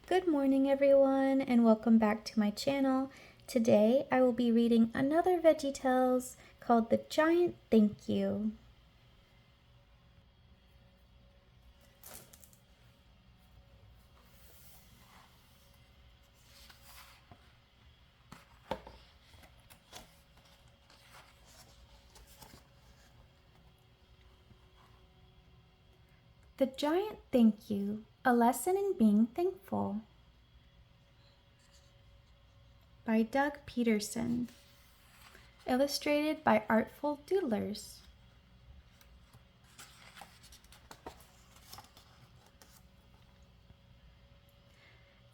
Good morning everyone and welcome back to my channel. Today I will be reading another VeggieTales called The Giant Thank You. The Giant Thank You, a lesson in being thankful. By Doug Peterson. Illustrated by Artful Doodlers.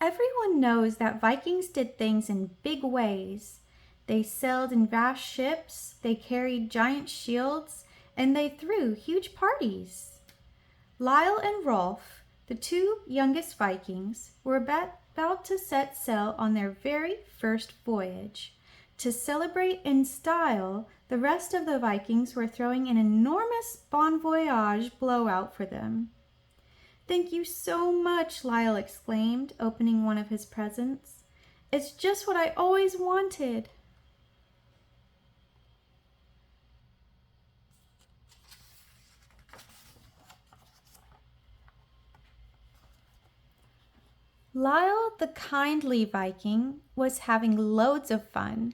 Everyone knows that Vikings did things in big ways. They sailed in vast ships, they carried giant shields, and they threw huge parties. Lyle and Rolf, the two youngest Vikings, were about to set sail on their very first voyage. To celebrate in style, the rest of the Vikings were throwing an enormous bon voyage blowout for them. "Thank you so much," Lyle exclaimed, opening one of his presents. "It's just what I always wanted." Lyle, the kindly Viking, was having loads of fun,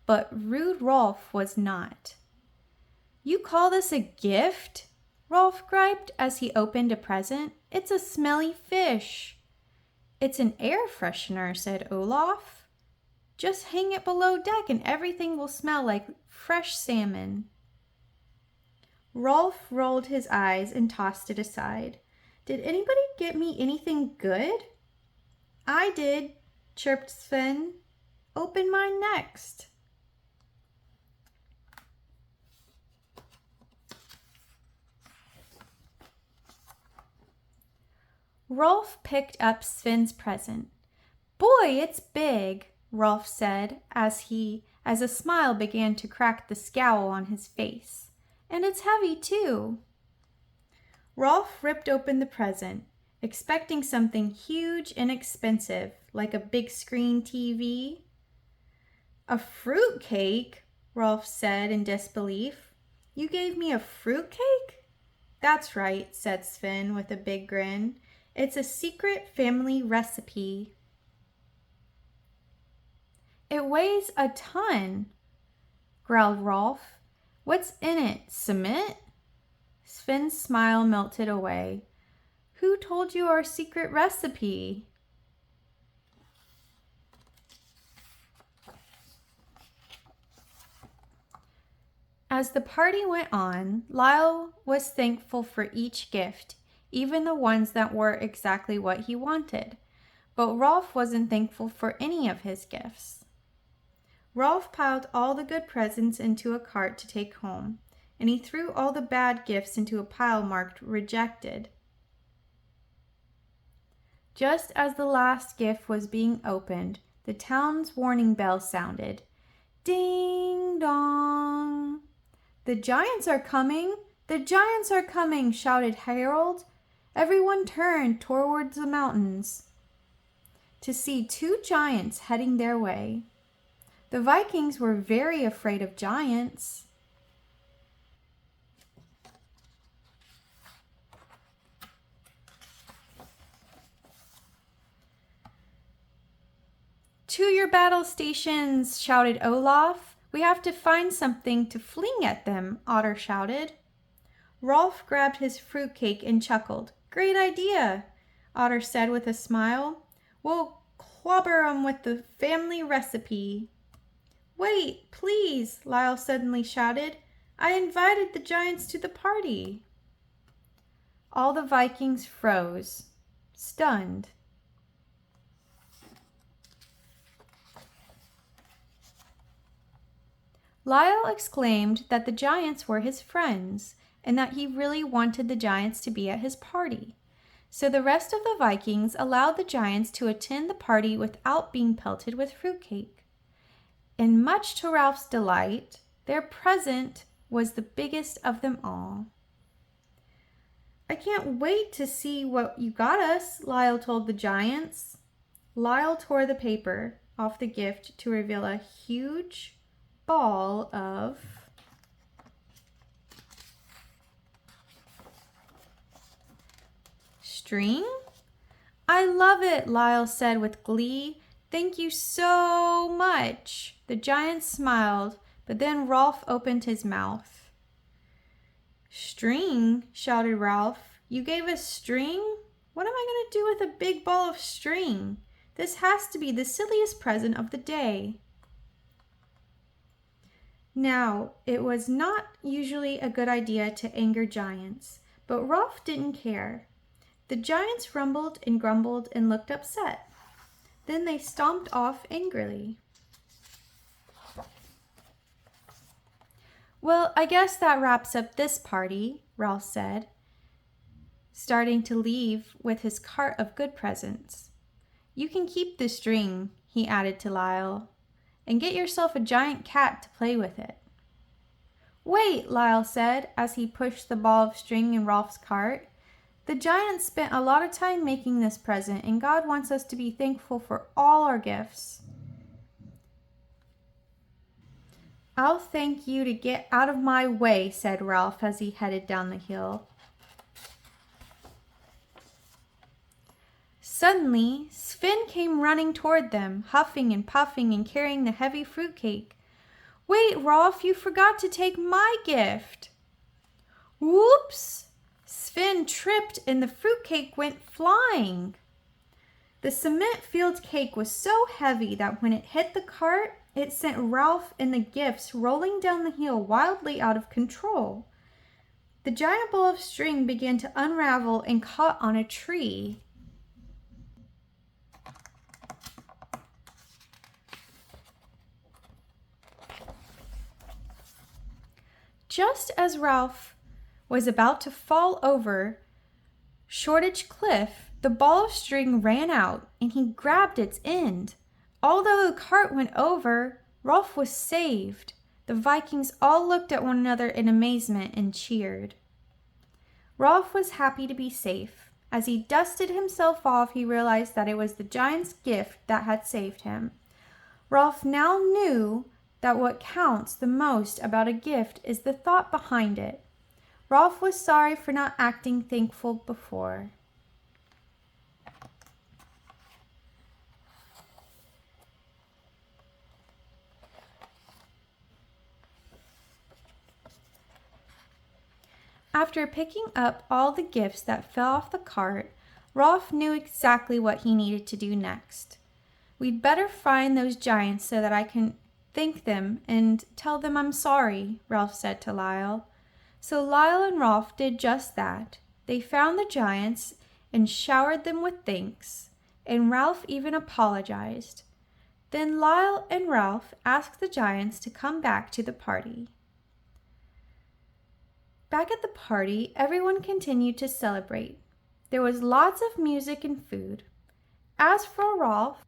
but rude Rolf was not. "You call this a gift?" Rolf griped as he opened a present. "It's a smelly fish." "It's an air freshener," said Olaf. "Just hang it below deck and everything will smell like fresh salmon." Rolf rolled his eyes and tossed it aside. "Did anybody get me anything good?" "I did," chirped Sven. "Open mine next." Rolf picked up Sven's present. "Boy, it's big," Rolf said as a smile began to crack the scowl on his face. "And it's heavy too." Rolf ripped open the present, expecting something huge and expensive, like a big screen TV. "A fruit cake?" Rolf said in disbelief. "You gave me a fruit cake?" "That's right," said Sven with a big grin. "It's a secret family recipe." "It weighs a ton," growled Rolf. "What's in it, cement?" Sven's smile melted away. "Who told you our secret recipe?" As the party went on, Lyle was thankful for each gift, even the ones that were exactly what he wanted. But Rolf wasn't thankful for any of his gifts. Rolf piled all the good presents into a cart to take home, and he threw all the bad gifts into a pile marked "Rejected." Just as the last gift was being opened, the town's warning bell sounded. Ding dong! "The giants are coming! The giants are coming!" shouted Harold. Everyone turned towards the mountains to see two giants heading their way. The Vikings were very afraid of giants. "To your battle stations!" shouted Olaf. "We have to find something to fling at them," Otter shouted. Rolf grabbed his fruitcake and chuckled. "Great idea," Otter said with a smile. "We'll clobber 'em with the family recipe." "Wait, please," Lyle suddenly shouted. "I invited the giants to the party." All the Vikings froze, stunned. Lyle exclaimed that the giants were his friends and that he really wanted the giants to be at his party. So the rest of the Vikings allowed the giants to attend the party without being pelted with fruitcake. And much to Ralph's delight, their present was the biggest of them all. "I can't wait to see what you got us," Lyle told the giants. Lyle tore the paper off the gift to reveal a huge ball of string. I love it, Lyle said with glee. Thank you so much. The giant smiled, but then Rolf opened his mouth. String, shouted Ralph. You gave us string? What am I going to do with a big ball of string? This has to be the silliest present of the day. Now, it was not usually a good idea to anger giants, but Rolf didn't care. The giants rumbled and grumbled and looked upset. Then they stomped off angrily. Well, I guess that wraps up this party, Rolf said, starting to leave with his cart of good presents. You can keep the string, he added to Lyle, and get yourself a giant cat to play with it. Wait, Lyle said as he pushed the ball of string in Rolf's cart. The giants spent a lot of time making this present, and God wants us to be thankful for all our gifts. I'll thank you to get out of my way, said Rolf as he headed down the hill. Suddenly, Sven came running toward them, huffing and puffing and carrying the heavy fruitcake. Wait, Rolf, you forgot to take my gift. Whoops! Sven tripped and the fruitcake went flying. The cement-filled cake was so heavy that when it hit the cart, it sent Ralph and the gifts rolling down the hill wildly out of control. The giant ball of string began to unravel and caught on a tree. Just as Ralph was about to fall over Shortage Cliff, the ball of string ran out and he grabbed its end. Although the cart went over, Rolf was saved. The Vikings all looked at one another in amazement and cheered. Rolf was happy to be safe. As he dusted himself off, he realized that it was the giant's gift that had saved him. Rolf now knew that what counts the most about a gift is the thought behind it. Rolf was sorry for not acting thankful before. After picking up all the gifts that fell off the cart, Rolf knew exactly what he needed to do next. We'd better find those giants so that I can thank them and tell them I'm sorry, Rolf said to Lyle. So Lyle and Rolf did just that. They found the giants and showered them with thanks, and Ralph even apologized. Then Lyle and Ralph asked the giants to come back to the party. Back at the party, everyone continued to celebrate. There was lots of music and food. As for Rolf,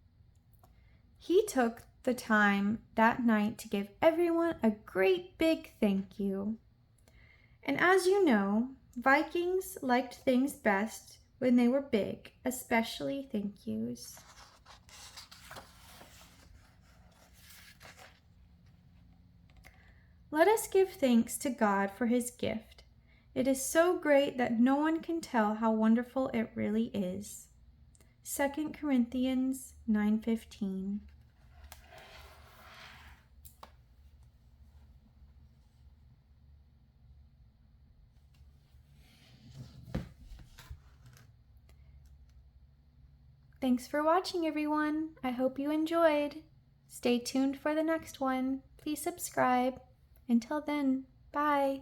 he took the time that night to give everyone a great big thank you. And as you know, Vikings liked things best when they were big, especially thank yous. Let us give thanks to God for his gift. It is so great that no one can tell how wonderful it really is. 2 Corinthians 9:15. Thanks for watching, everyone. I hope you enjoyed. Stay tuned for the next one. Please subscribe. Until then, bye.